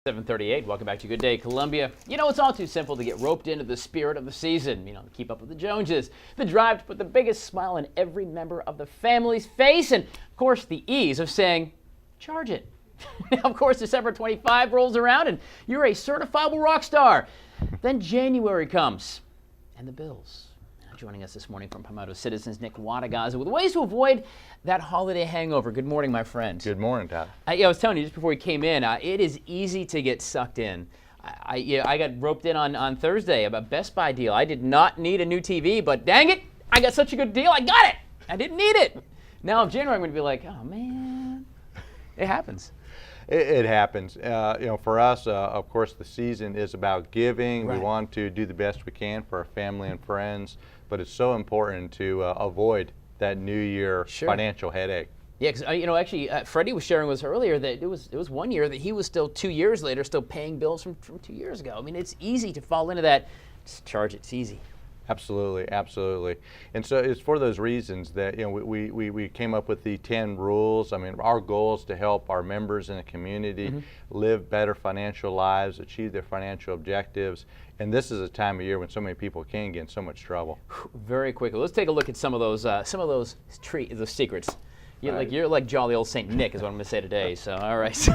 7:38. Welcome back to Good Day Columbia. You know, it's all too simple to get roped into the spirit of the season. To keep up with the Joneses. The drive to put the biggest smile on every member of the family's face. And, of course, the ease of saying, charge it. Now, of course, December 25 rolls around and you're a certifiable rock star. Then January comes and the bills. Joining us this morning from Palmetto Citizens, Nick Wodogaza, with ways to avoid that holiday hangover. Good morning, my friend. Good morning, Todd. I was telling you just before we came in, it is easy to get sucked in. I got roped in on Thursday about a Best Buy deal. I did not need a new TV, but dang it, I got such a good deal, I got it. I didn't need it. Now in January, I'm going to be like, oh man, it happens. It happens. For us, of course, the season is about giving. Right. We want to do the best we can for our family and friends, but it's so important to avoid that New Year financial headache. Yeah, because actually, Freddie was sharing with us earlier that it was 1 year that he was still 2 years later still paying bills from 2 years ago. I mean, it's easy to fall into that. Just charge it. It's easy. Absolutely, absolutely. And so it's for those reasons that we came up with the 10 rules. I mean, our goal is to help our members in the community live better financial lives, achieve their financial objectives. And this is a time of year when so many people can get in so much trouble. Very quickly, let's take a look at some of those secrets. You're like jolly old Saint Nick is what I'm going to say today. So, all right. So,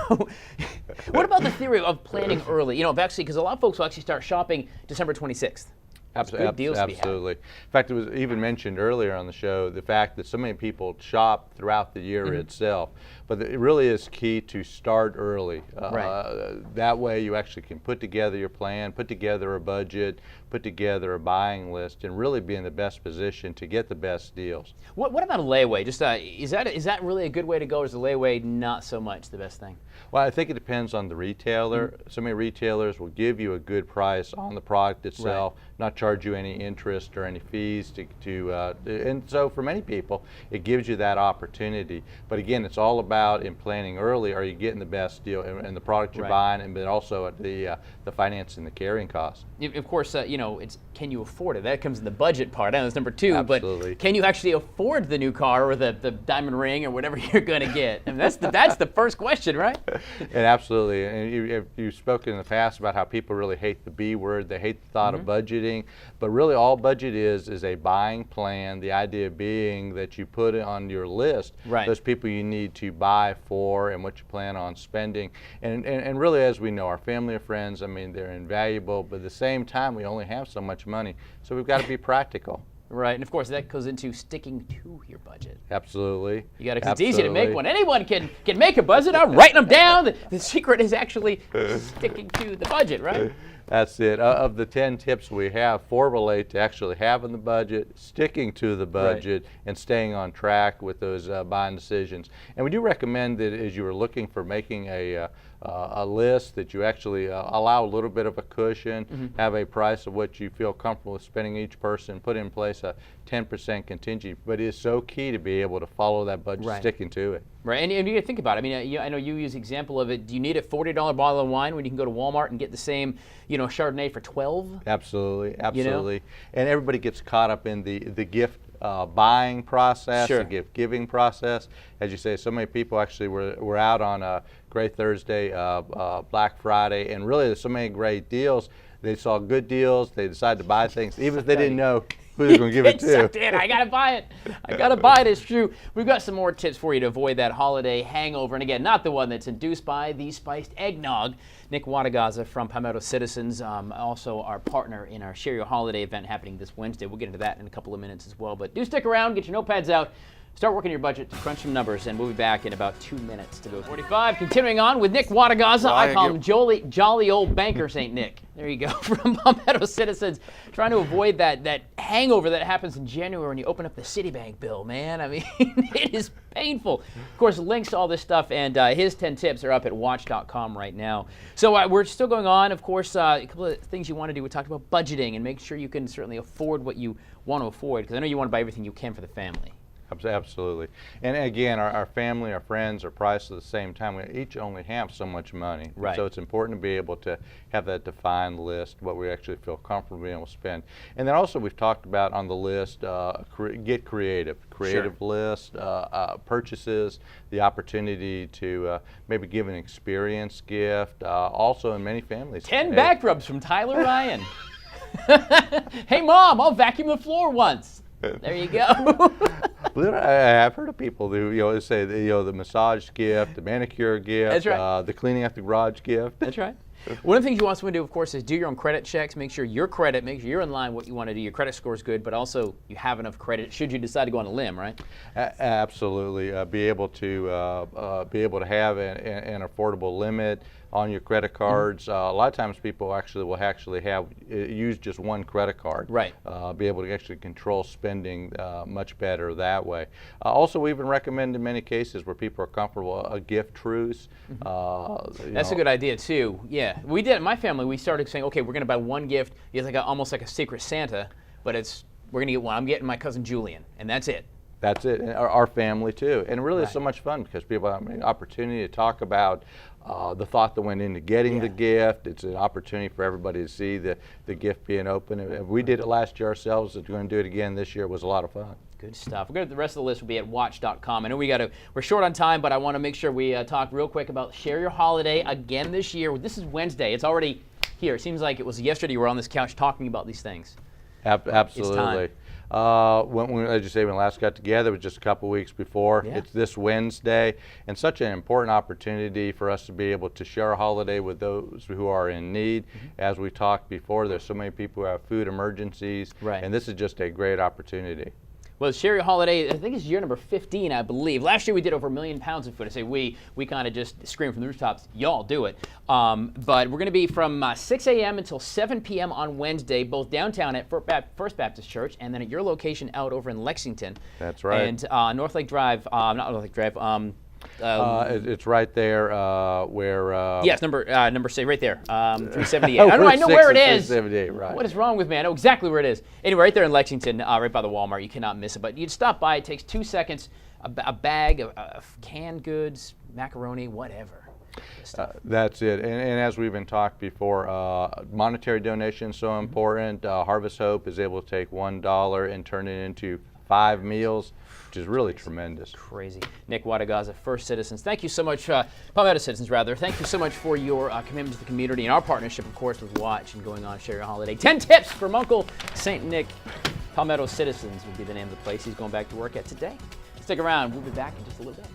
what about the theory of planning early? Actually, because a lot of folks will actually start shopping December 26th. Good deals to be had. Absolutely. In fact, it was even mentioned earlier on the show, the fact that so many people shop throughout the year itself. But it really is key to start early. That way you actually can put together your plan, put together a budget, put together a buying list, and really be in the best position to get the best deals. What about a layaway? Just is that really a good way to go, or is the layaway not so much the best thing? Well, I think it depends on the retailer. So many retailers will give you a good price on the product itself, not charge you any interest or any fees and so for many people it gives you that opportunity. But again, it's all about in planning early. Are you getting the best deal in the product you're buying, and but also at the financing, the carrying cost. Of course, it's can you afford it? That comes in the budget part. I know that's number two. Absolutely. But can you actually afford the new car or the diamond ring or whatever you're going to get? I mean, that's the first question, right? And absolutely. And you've spoken in the past about how people really hate the B word. They hate the thought of budgeting. But really all budget is a buying plan. The idea being that you put on your list those people you need to buy for and what you plan on spending. And really, as we know, our family and friends, I mean, they're invaluable. But at the same time, we only have so much money. So we've got to be practical. Right, and of course that goes into sticking to your budget. Absolutely. You got to. It's easy to make one. Anyone can make a budget. I'm writing them down. The secret is actually sticking to the budget, right? That's it. Of the 10 tips we have, 4 relate to actually having the budget, sticking to the budget, and staying on track with those buying decisions. And we do recommend that as you are looking for making a list, that you actually allow a little bit of a cushion, have a price of what you feel comfortable with spending each person, put in place a 10% contingency. But it is so key to be able to follow that budget, sticking to it. Right, and you got to think about it. I mean, I know you use the example of it. Do you need a $40 bottle of wine when you can go to Walmart and get the same, Chardonnay for $12? Absolutely, absolutely. And everybody gets caught up in the gift buying process, the gift giving process. As you say, so many people actually were out on a Great Thursday, Black Friday, and really there's so many great deals. They saw good deals. They decided to buy things, even if they didn't know who they're going to give it to. I got to buy it. I got to buy it. It's true. We've got some more tips for you to avoid that holiday hangover. And again, not the one that's induced by the spiced eggnog. Nick Wodogaza from Palmetto Citizens, also our partner in our Share Your Holiday event happening this Wednesday. We'll get into that in a couple of minutes as well. But do stick around. Get your notepads out. Start working your budget, crunch some numbers, and we'll be back in about 2 minutes to go. 45, continuing on with Nick Wodogaza. I call him jolly old banker St. Nick. There you go, from Palmetto Citizens, trying to avoid that hangover that happens in January when you open up the Citibank bill, man. I mean, it is painful. Of course, links to all this stuff and his 10 tips are up at WACH.com right now. So we're still going on. Of course, a couple of things you want to do. We talked about budgeting and make sure you can certainly afford what you want to afford, because I know you want to buy everything you can for the family. Absolutely. And again, our family, our friends are priced at the same time. We each only have so much money. Right. So it's important to be able to have that defined list, what we actually feel comfortable being able to spend. And then also we've talked about on the list, get creative. Creative Sure. list, purchases, the opportunity to maybe give an experience gift. Also in many families. 10 back rubs from Tyler Ryan. Hey, Mom, I'll vacuum the floor once. There you go. Believe it or not, I've heard of people who say the massage gift, the manicure gift, That's right. the cleaning out the garage gift. That's right. One of the things you also want to do, of course, is do your own credit checks. Make sure your credit, make sure you're in line with what you want to do. Your credit score is good, but also you have enough credit should you decide to go on a limb, right? Absolutely. Be able to have an affordable limit on your credit cards. A lot of times people will actually have use just one credit card. Right. Be able to actually control spending much better that way. Also, we even recommend in many cases where people are comfortable a gift truce. That's a good idea too. Yeah, we did. In my family, we started saying, okay, we're going to buy one gift. It's like almost like a secret Santa, but we're going to get one. I'm getting my cousin Julian, and that's it. That's it. And our family too. And really, Right. it's so much fun because people have an opportunity to talk about the thought that went into getting the gift. It's an opportunity for everybody to see the gift being open. And we did it last year ourselves. We're going to do it again this year. It was a lot of fun. Good stuff. The rest of the list will be at WACH.com. I know we're short on time, but I want to make sure we talk real quick about Share Your Holiday again this year. This is Wednesday. It's already here. It seems like it was yesterday you were on this couch talking about these things. Absolutely. As you say, when we last got together, it was just a couple weeks before. Yeah. It's this Wednesday, and such an important opportunity for us to be able to share a holiday with those who are in need. As we talked before, there's so many people who have food emergencies, Right. and this is just a great opportunity. Well, Share Your Holiday, I think it's year number 15, I believe. Last year we did over 1 million pounds of food. I say we kind of just scream from the rooftops, y'all do it. But we're going to be from 6 a.m. until 7 p.m. on Wednesday, both downtown at First Baptist Church and then at your location out over in Lexington. That's right. And North Lake Drive, not North Lake Drive, It's right there where. yes, number say right there, 378. I know where it is. 378, right. What is wrong with me? I know exactly where it is. Anyway, right there in Lexington, right by the Walmart. You cannot miss it. But you'd stop by. It takes 2 seconds. A bag of canned goods, macaroni, whatever. That's it. And as we've been talked before, monetary donation is so important. Harvest Hope is able to take $1 and turn it into 5 meals, which is really tremendous. Crazy. Nick Wodogaza, First Citizens. Thank you so much, Palmetto Citizens, rather. Thank you so much for your commitment to the community and our partnership, of course, with WACH and going on Share Your Holiday. 10 tips from Uncle St. Nick. Palmetto Citizens will be the name of the place he's going back to work at today. Stick around. We'll be back in just a little bit.